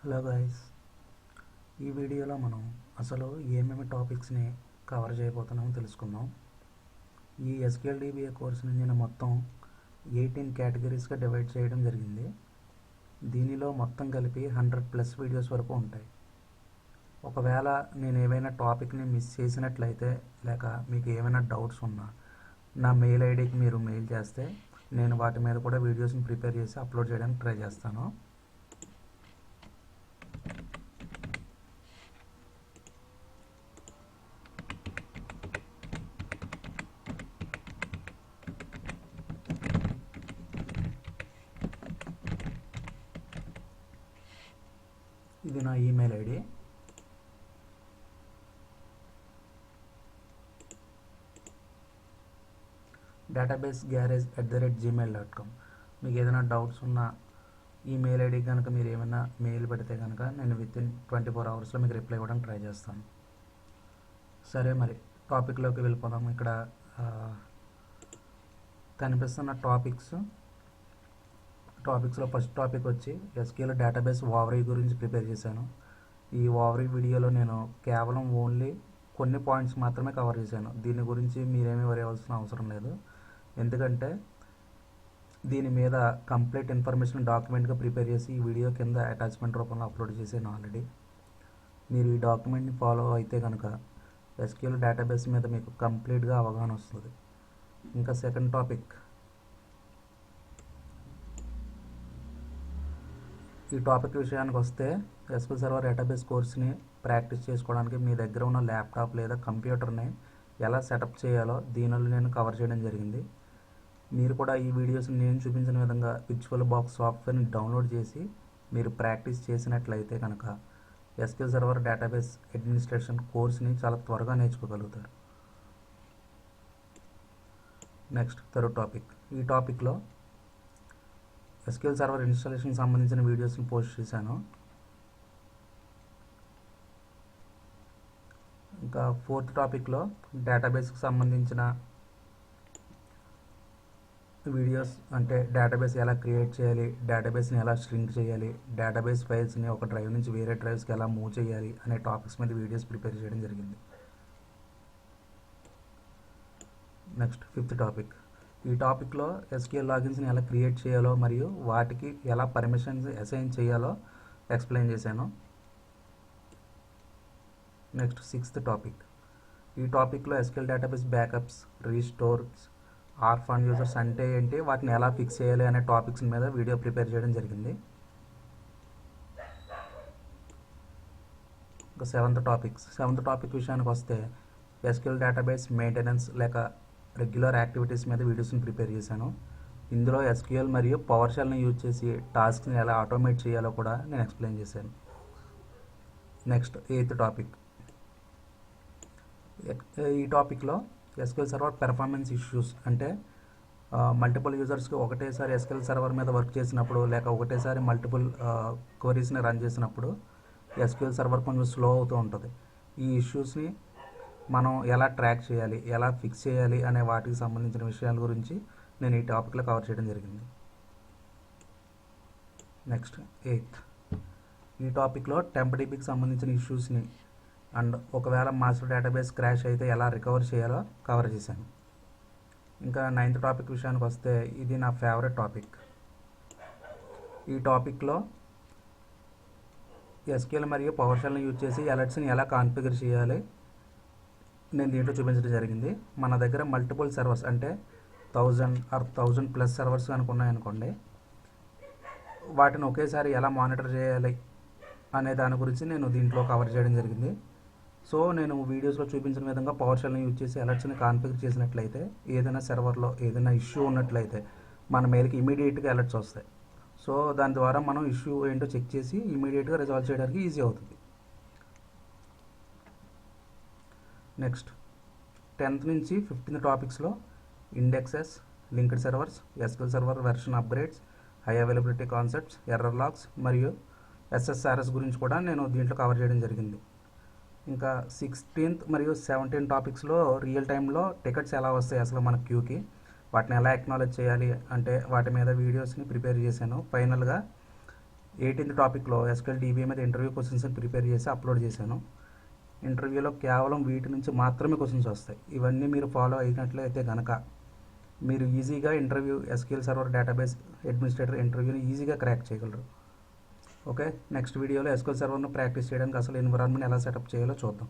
Hello guys, ఈ వీడియోలో మనం అసలు ఏమేమి టాపిక్స్ని కవర్ చేయబోతున్నామో తెలుసుకుందాం. ఈ SQLDBA కోర్సుని నేను మొత్తం 18 కేటగిరీస్గా డివైడ్ చేయడం జరిగింది. దీనిలో మొత్తం కలిపి 100+ వీడియోస్ వరకు ఉంటాయి. ఒకవేళ నేను ఏవైనా టాపిక్ని మిస్ చేసినట్లయితే లేక మీకు ఏమైనా డౌట్స్ ఉన్నా నా మెయిల్ ఐడికి మీరు మెయిల్ చేస్తే నేను వాటి మీద కూడా వీడియోస్ని ప్రిపేర్ చేసి అప్లోడ్ చేయడానికి ట్రై చేస్తాను. ఇది నా ఈమెయిల్ ఐడి. database_garage@gmail.com. మీకు ఏదైనా డౌట్స్ ఉన్నా ఈ మెయిల్ ఐడికి కనుక మీరు ఏమైనా మెయిల్ పెడితే కనుక నేను వితిన్ 24 అవర్స్లో మీకు రిప్లై ఇవ్వడానికి ట్రై చేస్తాను. సరే, మరి టాపిక్లోకి వెళ్ళిపోదాం. ఇక్కడ కనిపిస్తున్న టాపిక్స్లో ఫస్ట్ టాపిక్ వచ్చి SQL డేటాబేస్ ఓవరీ గురించి ప్రిపేర్ చేశాను. ఈ ఓవరీ వీడియోలో నేను కేవలం ఓన్లీ కొన్ని పాయింట్స్ మాత్రమే కవర్ చేశాను. దీని గురించి మీరేమీ వరి అవ్వాల్సిన అవసరం లేదు, ఎందుకంటే దీని మీద కంప్లీట్ ఇన్ఫర్మేషన్ డాక్యుమెంట్గా ప్రిపేర్ చేసి ఈ వీడియో కింద అటాచ్మెంట్ రూపంలో అప్లోడ్ చేశాను ఆల్రెడీ. మీరు ఈ డాక్యుమెంట్ని ఫాలో అయితే కనుక SQL డేటాబేస్ మీద మీకు కంప్లీట్గా అవగాహన వస్తుంది. ఇంకా సెకండ్ టాపిక్, ఈ టాపిక్ విషయానికి వస్తే SQL సర్వర్ డేటాబేస్ కోర్స్ని ప్రాక్టీస్ చేసుకోవడానికి మీ దగ్గర ఉన్న ల్యాప్టాప్ లేదా కంప్యూటర్ని ఎలా సెటప్ చేయాలో దీనిలో నేను కవర్ చేయడం జరిగింది. మీరు కూడా ఈ వీడియోస్ని నేను చూపించిన విధంగా విర్చువల్ బాక్స్ సాఫ్ట్వేర్ని డౌన్లోడ్ చేసి మీరు ప్రాక్టీస్ చేసినట్లయితే కనుక SQL సర్వర్ డేటాబేస్ అడ్మినిస్ట్రేషన్ కోర్స్ని చాలా త్వరగా నేర్చుకోగలుగుతారు. నెక్స్ట్ థర్డ్ టాపిక్, ఈ టాపిక్లో SQL సర్వర్ ఇన్స్టాలేషన్కి సంబంధించిన వీడియోస్ని పోస్ట్ చేశాను. ఇంకా ఫోర్త్ టాపిక్లో డేటాబేస్కి సంబంధించిన వీడియోస్, అంటే డేటాబేస్ ఎలా క్రియేట్ చేయాలి, డేటాబేస్ని ఎలా స్ట్రింక్ చేయాలి, డేటాబేస్ ఫైల్స్ని ఒక డ్రైవ్ నుంచి వేరే డ్రైవ్స్కి ఎలా మూవ్ చేయాలి అనే టాపిక్స్ మీద వీడియోస్ ప్రిపేర్ చేయడం జరిగింది. నెక్స్ట్ ఫిఫ్త్ టాపిక్, ఈ టాపిక్లో SQL లాగిన్స్ని ఎలా క్రియేట్ చేయాలో మరియు వాటికి ఎలా పర్మిషన్స్ అసైన్ చేయాలో ఎక్స్ప్లెయిన్ చేశాను. నెక్స్ట్ సిక్స్త్ టాపిక్, ఈ టాపిక్లో SQL database backups, restores, orphan users అంటే ఏంటి, వాటిని ఎలా ఫిక్స్ చేయాలి అనే టాపిక్స్ మీద వీడియో ప్రిపేర్ చేయడం జరిగింది. ఇంకా సెవెంత్ టాపిక్ విషయానికి వస్తే SQL డేటాబేస్ మెయింటెనెన్స్ లేక రెగ్యులర్ యాక్టివిటీస్ మీద వీడియోస్ని ప్రిపేర్ చేశాను. ఇందులో SQL మరియు PowerShellని యూజ్ చేసి టాస్క్ని ఎలా ఆటోమేట్ చేయాలో కూడా నేను ఎక్స్ప్లెయిన్ చేశాను. నెక్స్ట్ ఎయిత్ టాపిక్, ఈ టాపిక్లో SQL సర్వర్ పెర్ఫార్మెన్స్ ఇష్యూస్ అంటే మల్టిపుల్ యూజర్స్కి ఒకటేసారి SQL సర్వర్ మీద వర్క్ చేసినప్పుడు లేక ఒకటేసారి మల్టిపుల్ క్వరీస్ని రన్ చేసినప్పుడు SQL సర్వర్ కొంచెం స్లో అవుతూ ఉంటుంది. ఈ ఇష్యూస్ని మనం ఎలా ట్రాక్ చేయాలి, ఎలా ఫిక్స్ చేయాలి అనే వాటికి సంబంధించిన విషయాల గురించి నేను ఈ టాపిక్లో కవర్ చేయడం జరిగింది. నెక్స్ట్ ఎయిత్, ఈ టాపిక్లో టెంప్డీబీకి సంబంధించిన ఇష్యూస్ని అండ్ ఒకవేళ మాస్టర్ డేటాబేస్ క్రాష్ అయితే ఎలా రికవర్ చేయాలో కవర్ చేశాను. ఇంకా నైన్త్ టాపిక్ విషయానికి వస్తే ఇది నా ఫేవరెట్ టాపిక్. ఈ టాపిక్లో SQL మరియు PowerShellని యూజ్ చేసి అలర్ట్స్ని ఎలా కాన్ఫిగర్ చేయాలి నేను దీంట్లో చూపించడం జరిగింది. మన దగ్గర మల్టిపుల్ సర్వర్స్ అంటే 1000+ సర్వర్స్ అనుకున్నాయనుకోండి, వాటిని ఒకేసారి ఎలా మానిటర్ చేయాలి అనే దాని గురించి నేను దీంట్లో కవర్ చేయడం జరిగింది. సో నేను వీడియోస్లో చూపించిన విధంగా PowerShellని యూజ్ చేసి అలర్ట్స్ని కాన్ఫిగర్ చేసినట్లయితే ఏదైనా సర్వర్లో ఏదైనా ఇష్యూ ఉన్నట్లయితే మన మెయిల్కి ఇమీడియట్గా అలర్ట్స్ వస్తాయి. సో దాని ద్వారా మనం ఇష్యూ ఏంటో చెక్ చేసి ఇమీడియట్గా రిజాల్వ్ చేయడానికి ఈజీ అవుతుంది. నెక్స్ట్ 10th నుంచి 15th టాపిక్స్లో indexes, linked servers, SQL server version upgrades, high availability concepts, error logs మరియు SSRS గురించి కూడా నేను దీంట్లో కవర్ చేయడం జరిగింది. ఇంకా 16th మరియు 17th టాపిక్స్లో రియల్ టైంలో టికెట్స్ ఎలా వస్తాయి అసలు మన క్యూకి, వాటిని ఎలా ఎక్నాలెడ్జ్ చేయాలి అంటే వాటి మీద వీడియోస్ని ప్రిపేర్ చేశాను. ఫైనల్గా 18th టాపిక్లో ఎస్క్యూఎల్ డీబీ మీద ఇంటర్వ్యూ క్వశ్చన్స్ ప్రిపేర్ చేసి అప్లోడ్ చేశాను. ఇంటర్వ్యూలో కేవలం వీటి నుంచి మాత్రమే క్వశ్చన్స్ వస్తాయి. ఇవన్నీ మీరు ఫాలో అయినట్లయితే కనుక మీరు ఈజీగా interview SQL server database administrator ఇంటర్వ్యూని ఈజీగా క్రాక్ చేయగలరు. ఓకే, నెక్స్ట్ వీడియోలో ఎస్క్యూఎల్ సర్వర్ను ప్రాక్టీస్ చేయడానికి అసలు ఎన్విరాన్మెంట్ ఎలా సెటప్ చేయాలో చూద్దాం.